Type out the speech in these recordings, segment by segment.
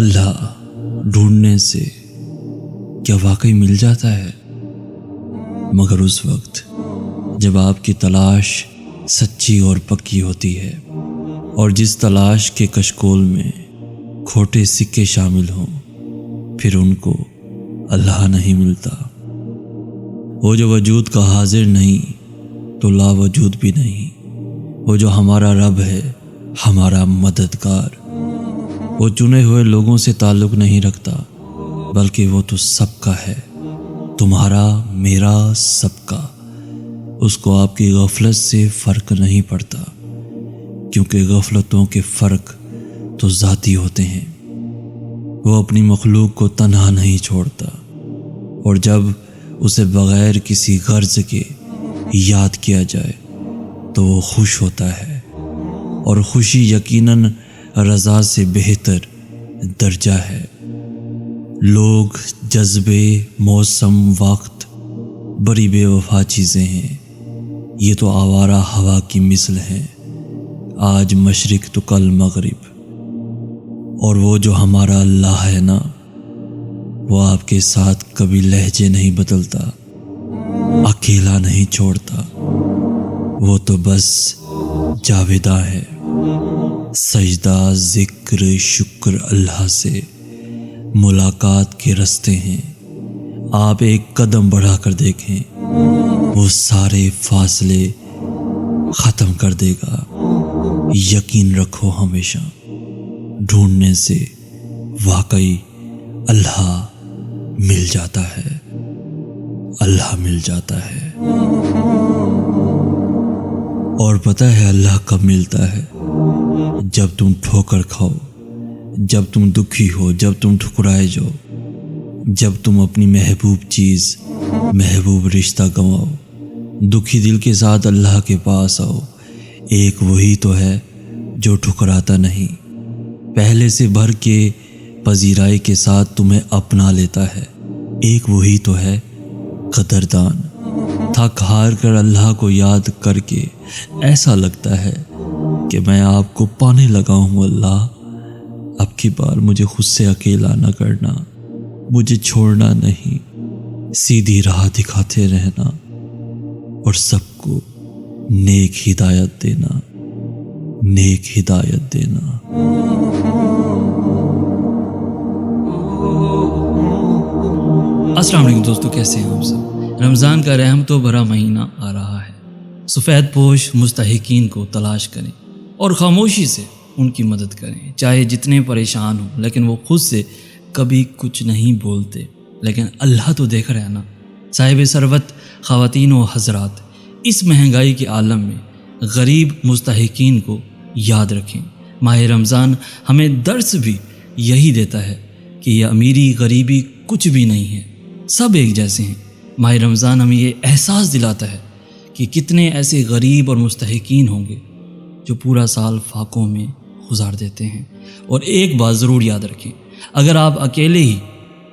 اللہ ڈھونڈنے سے کیا واقعی مل جاتا ہے؟ مگر اس وقت جب آپ کی تلاش سچی اور پکی ہوتی ہے، اور جس تلاش کے کشکول میں کھوٹے سکے شامل ہوں، پھر ان کو اللہ نہیں ملتا۔ وہ جو وجود کا حاضر نہیں تو لا وجود بھی نہیں، وہ جو ہمارا رب ہے، ہمارا مددگار، وہ چنے ہوئے لوگوں سے تعلق نہیں رکھتا، بلکہ وہ تو سب کا ہے، تمہارا، میرا، سب کا۔ اس کو آپ کی غفلت سے فرق نہیں پڑتا، کیونکہ غفلتوں کے فرق تو ذاتی ہوتے ہیں۔ وہ اپنی مخلوق کو تنہا نہیں چھوڑتا، اور جب اسے بغیر کسی غرض کے یاد کیا جائے تو وہ خوش ہوتا ہے، اور خوشی یقیناً رضا سے بہتر درجہ ہے۔ لوگ، جذبے، موسم، وقت بڑی بے وفا چیزیں ہیں، یہ تو آوارہ ہوا کی مثل ہیں، آج مشرق تو کل مغرب۔ اور وہ جو ہمارا اللہ ہے نا، وہ آپ کے ساتھ کبھی لہجے نہیں بدلتا، اکیلا نہیں چھوڑتا، وہ تو بس جاویداں ہے۔ سجدہ، ذکر، شکر اللہ سے ملاقات کے رستے ہیں، آپ ایک قدم بڑھا کر دیکھیں، وہ سارے فاصلے ختم کر دے گا۔ یقین رکھو ہمیشہ، ڈھونڈنے سے واقعی اللہ مل جاتا ہے، اللہ مل جاتا ہے۔ اور پتہ ہے اللہ کب ملتا ہے؟ جب تم ٹھوکر کھاؤ، جب تم دکھی ہو، جب تم ٹھکرائے جاؤ، جب تم اپنی محبوب چیز، محبوب رشتہ گنواؤ، دکھی دل کے ساتھ اللہ کے پاس آؤ۔ ایک وہی تو ہے جو ٹھکراتا نہیں، پہلے سے بھر کے پذیرائی کے ساتھ تمہیں اپنا لیتا ہے۔ ایک وہی تو ہے قدردان، تھک ہار کر اللہ کو یاد کر کے ایسا لگتا ہے کہ میں آپ کو پانے لگا ہوں۔ اللہ، اب کی بار مجھے خود سے اکیلا نہ کرنا، مجھے چھوڑنا نہیں، سیدھی راہ دکھاتے رہنا، اور سب کو نیک ہدایت دینا، نیک ہدایت دینا۔ السلام علیکم دوستو، کیسے ہیں آپ سب؟ رمضان کا رحمتوں بھرا مہینہ آ رہا ہے۔ سفید پوش مستحقین کو تلاش کریں اور خاموشی سے ان کی مدد کریں، چاہے جتنے پریشان ہوں، لیکن وہ خود سے کبھی کچھ نہیں بولتے، لیکن اللہ تو دیکھ رہا ہے نا۔ صاحب ثروت خواتین و حضرات، اس مہنگائی کے عالم میں غریب مستحقین کو یاد رکھیں۔ ماہ رمضان ہمیں درس بھی یہی دیتا ہے کہ یہ امیری غریبی کچھ بھی نہیں ہے، سب ایک جیسے ہیں۔ ماہ رمضان ہمیں یہ احساس دلاتا ہے کہ کتنے ایسے غریب اور مستحقین ہوں گے جو پورا سال فاقوں میں گزار دیتے ہیں۔ اور ایک بات ضرور یاد رکھیں، اگر آپ اکیلے ہی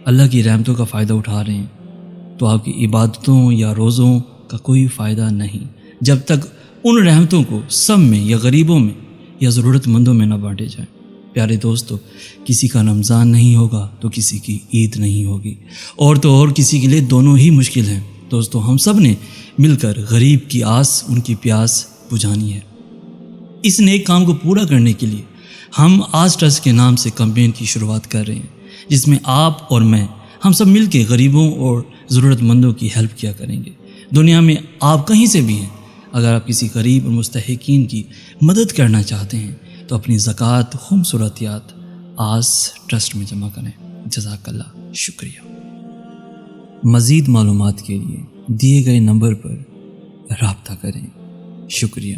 اللہ کی رحمتوں کا فائدہ اٹھا رہے ہیں تو آپ کی عبادتوں یا روزوں کا کوئی فائدہ نہیں، جب تک ان رحمتوں کو سب میں یا غریبوں میں یا ضرورت مندوں میں نہ بانٹے جائیں۔ پیارے دوستو، کسی کا رمضان نہیں ہوگا تو کسی کی عید نہیں ہوگی، اور تو اور کسی کے لیے دونوں ہی مشکل ہیں۔ دوستو، ہم سب نے مل کر غریب کی آس، ان کی پیاس بجھانی ہے۔ اس نیک کام کو پورا کرنے کے لیے ہم آس ٹرسٹ کے نام سے کمپین کی شروعات کر رہے ہیں، جس میں آپ اور میں، ہم سب مل کے غریبوں اور ضرورت مندوں کی ہیلپ کیا کریں گے۔ دنیا میں آپ کہیں سے بھی ہیں، اگر آپ کسی غریب اور مستحقین کی مدد کرنا چاہتے ہیں تو اپنی زکوٰۃ، خمس اور عطیات آس ٹرسٹ میں جمع کریں۔ جزاک اللہ، شکریہ۔ مزید معلومات کے لیے دیے گئے نمبر پر رابطہ کریں۔ شکریہ۔